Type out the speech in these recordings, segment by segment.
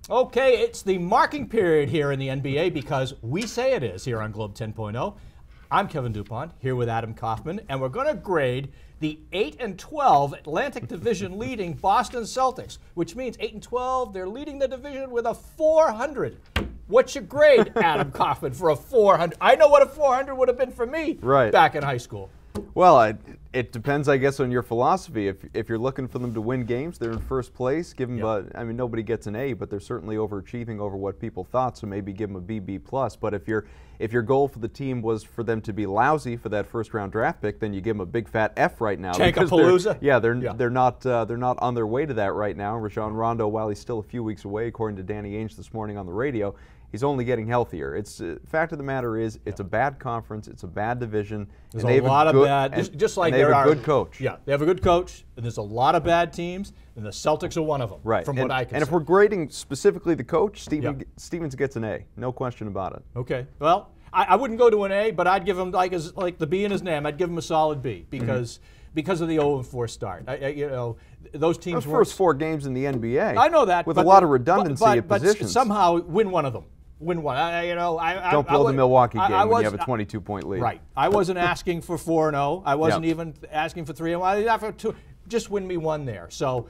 Okay, it's the marking period here in the NBA because we say it is here on Globe 10.0. I'm Kevin Dupont, here with Adam Kaufman, and we're going to grade the 8-12 Atlantic Division leading Boston Celtics, which means 8-12, they're leading the division with a 400. What's your grade, Adam Kaufman, for a 400? I know what a 400 would have been for me back in high school. Well, it depends, I guess, on your philosophy. If you're looking for them to win games, they're in first place. Give them, I mean, nobody gets an A, but they're certainly overachieving over what people thought. So maybe give them a B, B+. But if your goal for the team was for them to be lousy for that first-round draft pick, then you give them a big fat F right now. Tankapalooza. They're not on their way to that right now. Rajon Rondo, while he's still a few weeks away, according to Danny Ainge this morning on the radio, he's only getting healthier. It's fact of the matter is, it's a bad conference. It's a bad division. There's a lot of bad. Just like they have a good coach. Yeah, they have a good coach, and there's a lot of bad teams, and the Celtics are one of them. Right. From what I can see. And if we're grading specifically the coach, Stevens gets an A. No question about it. Okay. Well, I wouldn't go to an A, but I'd give him like the B in his name. I'd give him a solid B because of the 0-4 start. You know, those teams. Those first 4 games in the NBA. I know that, with a lot of redundancy at positions. But somehow win one of them. Win one. Don't blow the Milwaukee game when you have a 22-point lead. Right. I wasn't asking for 4-0. I wasn't even asking for 3-1. Just win me one there. So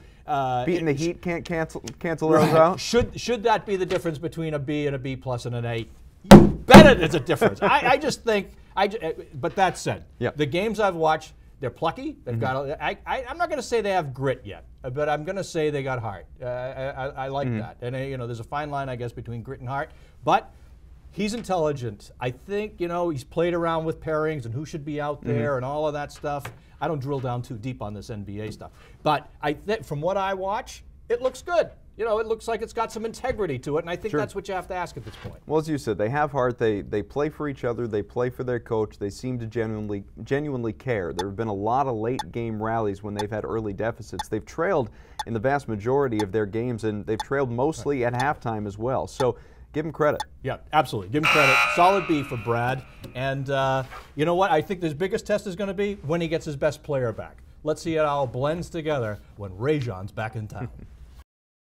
beating the Heat can't cancel those out. Should that be the difference between a B and a B+ and an A? You bet it is a difference. I just think. But that said, the games I've watched, they're plucky. They've got. I'm not going to say they have grit yet, but I'm going to say they got heart. I like that. And there's a fine line, I guess, between grit and heart. But he's intelligent. I think he's played around with pairings and who should be out there and all of that stuff. I don't drill down too deep on this NBA stuff, but I think from what I watch, it looks good. It looks like it's got some integrity to it, and I think that's what you have to ask at this point. Well, as you said, they have heart. They play for each other. They play for their coach. They seem to genuinely care. There have been a lot of late-game rallies when they've had early deficits. They've trailed in the vast majority of their games, and they've trailed mostly at halftime as well. So give them credit. Yeah, absolutely. Give him credit. Solid B for Brad. And you know what? I think the biggest test is going to be when he gets his best player back. Let's see how it all blends together when Rajon's back in town.